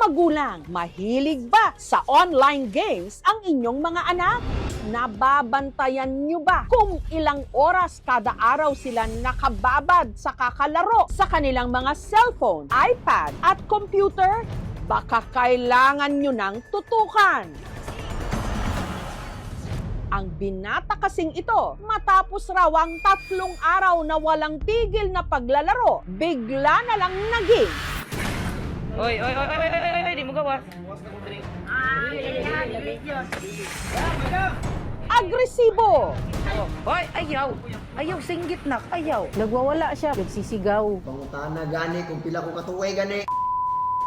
magulang, mahilig ba sa online games ang inyong mga anak? Nababantayan nyo ba kung ilang oras kada araw sila nakababad sa kakalaro sa kanilang mga cellphone, iPad at computer? Baka kailangan nyo nang tutukan. Ang binata kasing ito, matapos raw ang 3 araw na walang tigil na paglalaro, bigla na lang naging Oy, di mo gawas. agresibo. Oy, ayaw, singgit na, ayaw. Nagwawala siya, nagsisigaw, Pangutana gani kung pila ko katuway gani.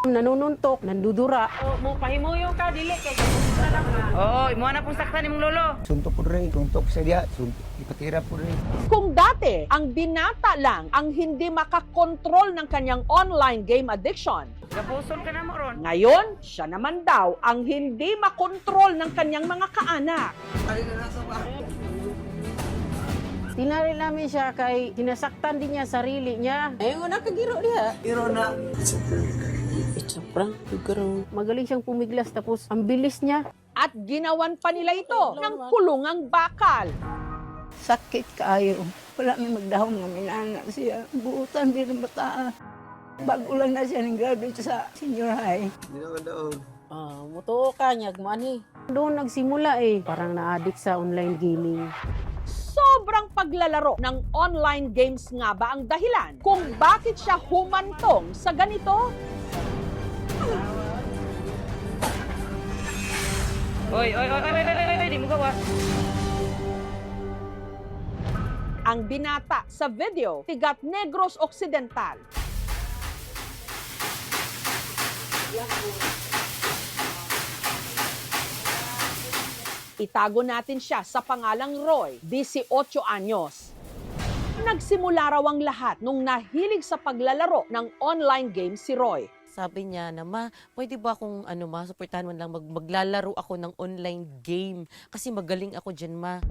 nanununtok, nandudura. Mo pahimuyo ka dili kay Oo, imo na pong saktan imong lolo. Suntok po rin, suntok sa diya, ipatira po rin. Kung dati, ang binata lang ang hindi makakontrol ng kanyang online game addiction, Gapusol ka na mo ron. ngayon, siya naman daw ang hindi makontrol ng kanyang mga kaanak. Tinari namin siya kay sinasaktan din niya sarili niya. Ayun na kagiro diha. Iro na. It's a prank, magaling siyang pumiglas tapos ang bilis niya. At ginawan pa nila ito ng kulungang bakal. Sakit kaayo. Wala may magdahon nga minana siya. Buutan din ang bata. Bago lang na siya ng graduate sa senior high. Hindi na daon. Muto ka niya, gumani. Doon nagsimula parang na-addict sa online gaming. Sobrang paglalaro ng online games nga ba ang dahilan kung bakit siya humantong sa ganito? Oy, di mo gawas. Ang binata sa video, tigat Negros Occidental. Itago natin siya sa pangalang Roy, 18 anyos. Nagsimula raw ang lahat nung nahilig sa paglalaro ng online game si Roy. Sabi niya na, ma, pwede ba akong suportahan man lang maglalaro ako ng online game? Kasi magaling ako dyan, ma.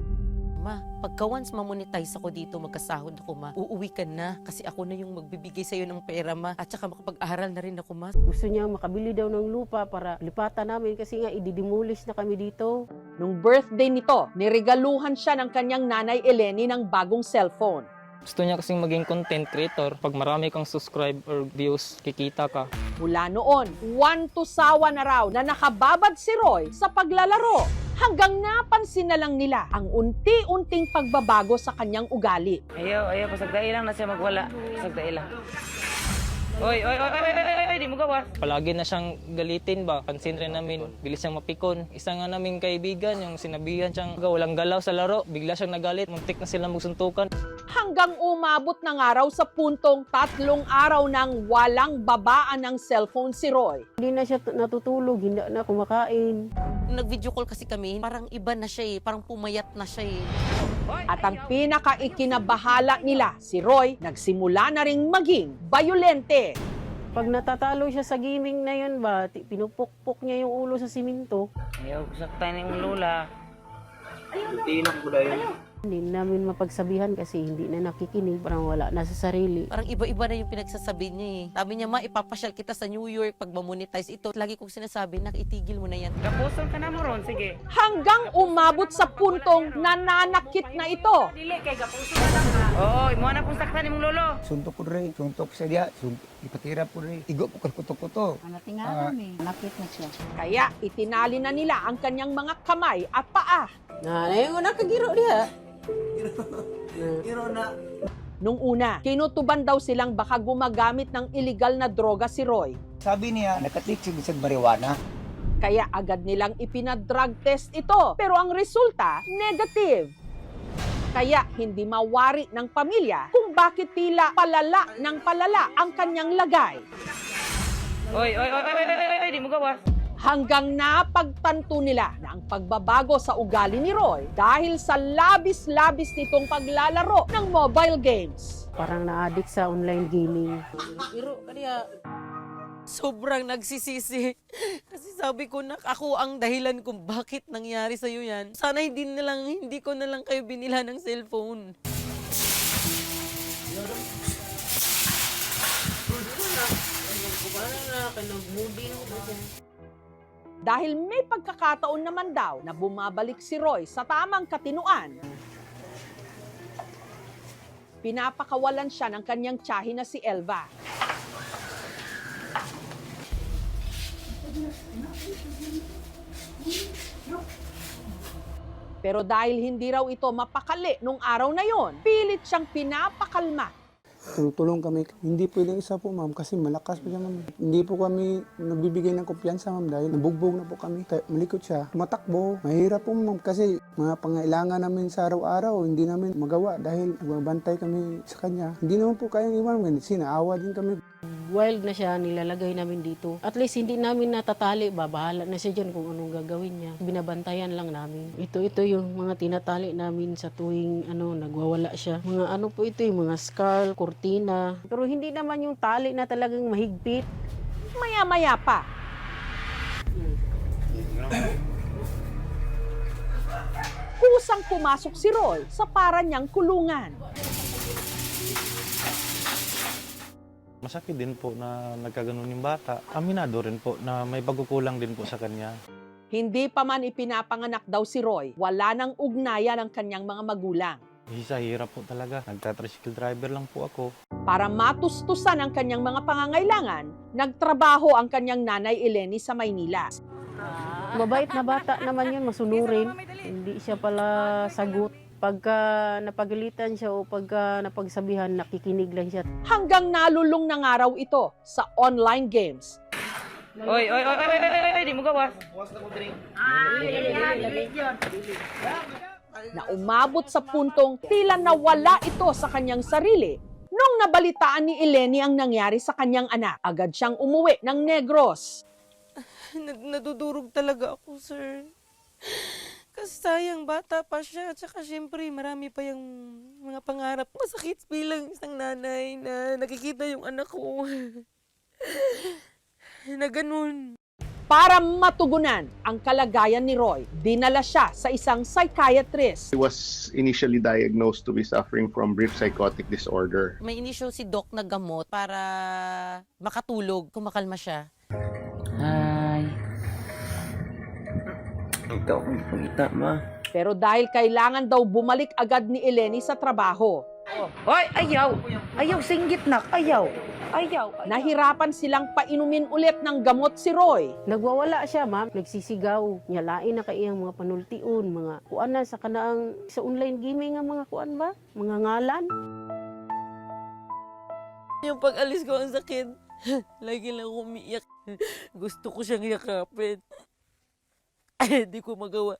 Ma, pagka once ma-monetize ako dito, magkasahod ako, ma, uuwi ka na. Kasi ako na yung magbibigay sa'yo ng pera, ma. At saka makapag-aral na rin ako, ma. Gusto niya makabili daw ng lupa para lipatan namin kasi nga ididemolish na kami dito. Nung birthday nito, niregaluhan siya ng kanyang nanay Eleni ng bagong cellphone. Gusto niya kasing maging content creator. Pag marami kang subscribe or views, kikita ka. Mula noon, 1 to sawa na raw na nakababad si Roy sa paglalaro. Hanggang napansin na lang nila ang unti-unting pagbabago sa kanyang ugali. Ayaw, pasagdai lang na siya magwala. Pasagdai lang. Oy, di mo gawas. Palagi na siyang galitin ba? Pansin rin namin, bilis siyang mapikon. Isa nga naming kaibigan, yung sinabihan siyang walang galaw sa laro, bigla siyang nagalit, muntik na sila magsuntukan. Hanggang umabot na nga raw sa puntong 3 araw nang walang babaan ng cellphone si Roy. Hindi na siya natutulog, hindi na kumakain. Nung nag-video call kasi kami, parang iba na siya parang pumayat na siya At ang pinaka-ikinabahala nila, si Roy, nagsimula na ring maging bayolente. Pag natatalo siya sa gaming na yun ba, pinupukpok niya yung ulo sa siminto. Ayaw, saktan yung lula. Tinak ko na yun. Hindi namin mapagsabihan kasi hindi na nakikinig, parang wala na sa sarili. Parang iba-iba na yung pinagsasabi niya Sabi niya, ma, ipapasyal kita sa New York pag mamonetize ito. Lagi kong sinasabi, itigil mo na yan. Gapusol ka na mo ron, sige. Hanggang umabot sa puntong nananakit na ito. Dili kay gapusol ka lang ha. Oo, imo na pong saktan imong lolo. Suntok po rin, suntok sa diya, ipatira po rin. Igo po kuto-kuto. Natingalan Nakit na siya. Kaya itinali na nila ang kanyang mga kamay at paa. Ayun na kagiro diha. Iro na. Nung una, kinutuban daw silang baka gumagamit ng illegal na droga si Roy. Sabi niya, nakatik siya sa marijuana. Kaya agad nilang ipinadrug test ito. Pero ang resulta, negative. Kaya hindi mawari ng pamilya kung bakit tila palala ng palala ang kanyang lagay. Oy, di mo gawas. Hanggang napagtanto nila na ang pagbabago sa ugali ni Roy dahil sa labis-labis nitong paglalaro ng mobile games. Parang na-addict sa online gaming. Sobrang nagsisisi. Kasi sabi ko na ako ang dahilan kung bakit nangyari sa'yo yan. Sana hindi ko na lang kayo binila ng cellphone. Dahil may pagkakataon naman daw na bumabalik si Roy sa tamang katinuan, pinapakawalan siya ng kanyang tiyahin na si Elva. Pero dahil hindi raw ito mapakali nung araw na yon, pilit siyang pinapakalma. Tulong kami. Hindi pwedeng isa po, ma'am, kasi malakas po siya, ma'am. Hindi po kami nabibigay ng kumpiyansa, ma'am, dahil nabugbog na po kami. Malikot siya. Tumatakbo. Mahirap po, ma'am, kasi mga pangailangan namin sa araw-araw, hindi namin magawa dahil nagbabantay kami sa kanya. Hindi naman po kayang iwan, ma'am. Sinaawa din kami. Wild na siya, nilalagay namin dito. At least hindi namin natatali, bahala na siya dyan kung anong gagawin niya. Binabantayan lang namin. Ito yung mga tinatali namin sa tuwing nagwawala siya. Mga ano po ito, yung mga scarf, kurtina. Pero hindi naman yung tali na talagang mahigpit. Maya-maya pa, kusang pumasok si Roy sa para niyang kulungan. Masakit din po na nagkaganon yung bata. Aminado rin po na may pagkukulang din po sa kanya. Hindi pa man ipinapanganak daw si Roy, wala nang ugnayan ang kanyang mga magulang. Sa hirap po talaga. Nagtatricycle driver lang po ako. Para matustusan ang kanyang mga pangangailangan, nagtrabaho ang kanyang nanay Eleni sa Maynila. Mabait na bata naman yun, masunurin. Hindi siya pala sagot. Pagka napagalitan siya o pagka napagsabihan, nakikinig lang siya. Hanggang nalulung na nga raw ito sa online games. Oy, oy, oy, oy, oy, oy, di mo gawas. Na umabot sa puntong tila nawala ito sa kanyang sarili. Nung nabalitaan ni Eleni ang nangyari sa kanyang anak, agad siyang umuwi ng Negros. Nadudurog talaga ako, sir. Kasi sayang, bata pa siya. At saka syempre, marami pa yung mga pangarap. Masakit bilang isang nanay na nakikita yung anak ko. Na ganun. Para matugunan ang kalagayan ni Roy, dinala siya sa isang psychiatrist. He was initially diagnosed to be suffering from brief psychotic disorder. May inisyo si Doc na gamot para makatulog, kumakalma siya. Ay. Ikaw kung pangita, ma. Pero dahil kailangan daw bumalik agad ni Eleni sa trabaho, Hoy, ayaw. Ayaw, singgit nak. Ayaw. Ayaw. nahirapan silang painumin ulit ng gamot si Roy. Nagwawala siya, ma'am. Nagsisigaw. Nyalain na kaiyang mga panultiun, mga kuan na sa kanaang sa online gaming nga mga kuan ba? Mga ngalan. Yung pag-alis ko ang sakit. Lagi lang umiiyak. Gusto ko siyang yakapin. Hindi ko magawa.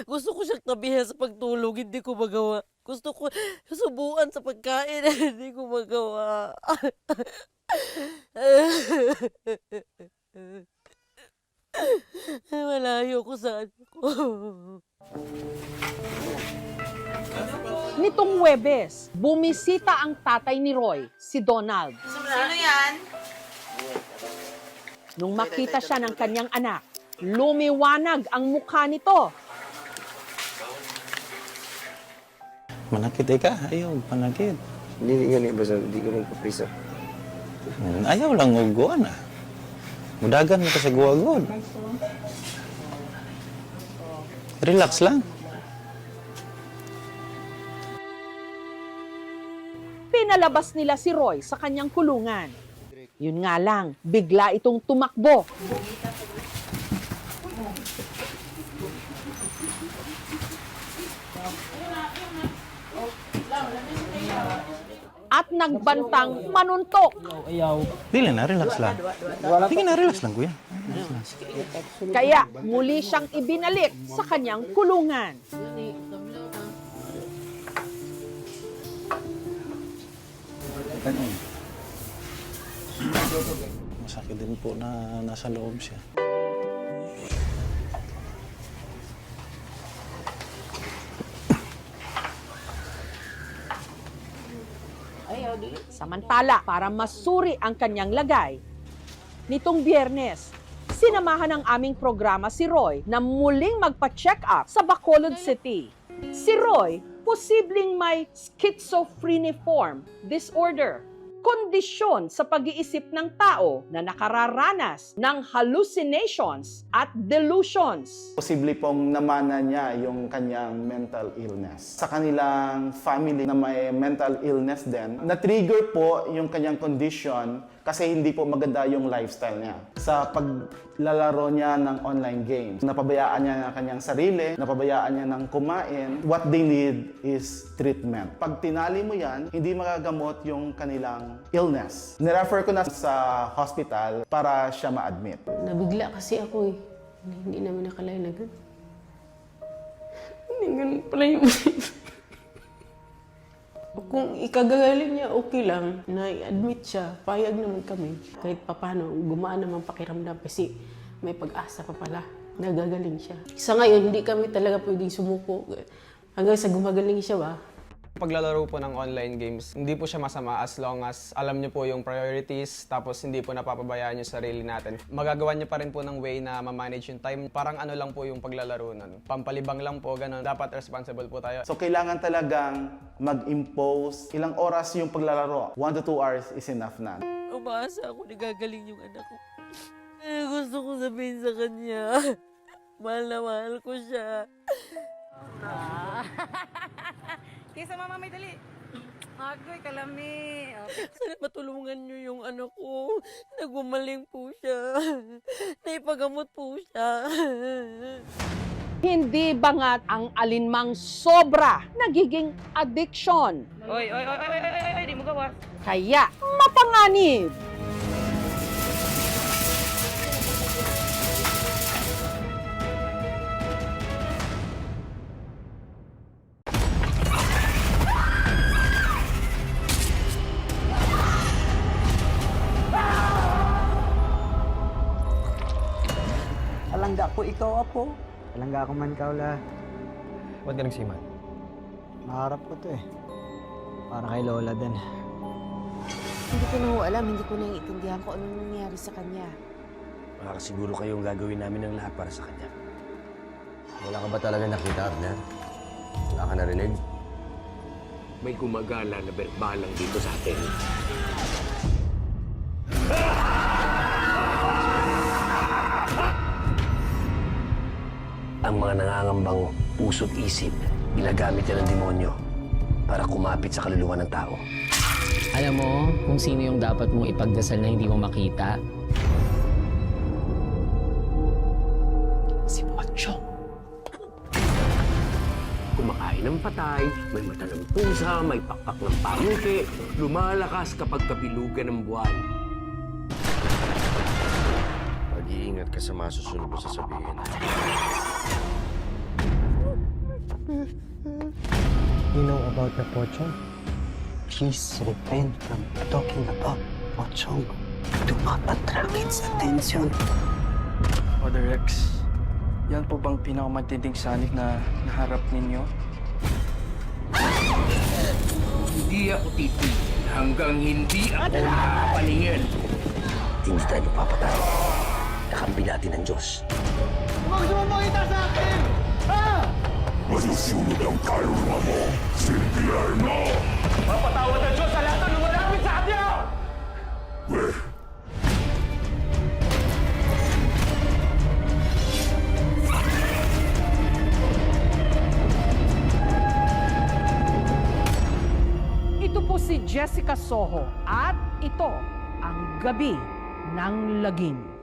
Gusto ko siyang tabihan sa pagtulog, hindi ko magawa. Gusto ko subuan sa pagkain, hindi ko magawa. Malayo ko sa ano ko. Nitong Huwebes, bumisita ang tatay ni Roy, si Donald. Sino yan? Nung makita siya ng kanyang anak, lumiwanag ang mukha nito. Manakit ka? Ayaw, panakit. Hindi nga ni basta hindi ko nagpaprisa. Ayaw lang uguan ah. Mudagan mo ka sa guwagod. Relax lang. Pinalabas nila si Roy sa kanyang kulungan. Yun nga lang, bigla itong tumakbo. At nagbantang manuntok. Dili na, relax lang. Sige na, relax lang, kuya. Kaya muli siyang ibinalik sa kanyang kulungan. Masakit din po na nasa loob siya. Samantala, para masuri ang kanyang lagay, nitong Biyernes, sinamahan ng aming programa si Roy na muling magpa-check up sa Bacolod City. Si Roy, posibleng may schizophreniform disorder kondisyon sa pag-iisip ng tao na nakararanas ng hallucinations at delusions. Posible pong namana niya yung kanyang mental illness. Sa kanilang family na may mental illness din, na-trigger po yung kanyang condition kasi hindi po maganda yung lifestyle niya. Sa paglalaro niya ng online games, napabayaan niya ng kanyang sarili, napabayaan niya ng kumain. What they need is treatment. Pag tinali mo yan, hindi magagamot yung kanilang illness. Nirefer ko na sa hospital para siya ma-admit. Nabigla kasi ako eh. Hindi namin nakalain na ganun. Hindi ganun pala yung Kung ikagagaling niya, okay lang. Na-admit siya, payag naman kami. Kahit papano, gumaan naman pakiramdam kasi may pag-asa pa pala. Nagagaling siya. Sa ngayon, hindi kami talaga pwedeng sumuko. Hanggang sa gumagaling siya ba? Paglalaro po ng online games, hindi po siya masama as long as alam niyo po yung priorities, tapos hindi po napapabayaan yung sarili natin. Magagawa niyo pa rin po ng way na ma-manage yung time. Parang ano lang po yung paglalaro nun. Pampalibang lang po, ganun. Dapat responsible po tayo. So kailangan talagang mag-impose ilang oras yung paglalaro. 1 to 2 hours is enough na. Umaasa ako nagagaling yung anak ko. Gusto ko sabihin sa kanya, mahal na mahal ko siya. Kisa mama may dali. Agoy, kalami. Sana matulungan niyo yung anak ko. Nagbumaling po siya. Naipagamot po siya. Hindi bangat ang alinmang sobra nagiging addiction. Oy, di mo gawas. Kaya mapanganib. Alangga ko ikaw, Apo. Alangga ako man, Kaula. Ba't ka nagsiman? Maharap ko to eh. Para kay Lola din. Hindi ko na ho alam, hindi ko naiintindihan kung anong nangyari sa kanya. Makakasiguro kayong gagawin namin ng lahat para sa kanya. Wala ka ba talaga nakita, Arner? Wala ka narinig? May gumagala na berbalang dito sa atin. Ang mga nangangambang puso't isip, ginagamit yan ng demonyo para kumapit sa kaluluwa ng tao. Alam mo kung sino yung dapat mong ipagdasal na hindi mo makita? Si Pochong. Kumakain ng patay, may mata ng pusa, may pakpak ng pangke, lumalakas kapag kabilugan ng buwan. Mag-iingat ka sa masusunod mo sasabihin. You know about the Pochong? Please refrain from talking about Pochong. Do not attract its attention. Father Rex, yan po bang pinakamatinding sanik na naharap ninyo? Hindi ako titigil hanggang hindi ako nakapaningin. Hindi tayo magpapatay. Nakampi natin ang Diyos. Magsumakita sa akin! Ha? Masusunod ang kaluluwa mo, Silvierno! Mapatawad ang Diyos sa lahat ng lumalapit sa kanya! Ito po si Jessica Soho at ito ang Gabi ng Lagim.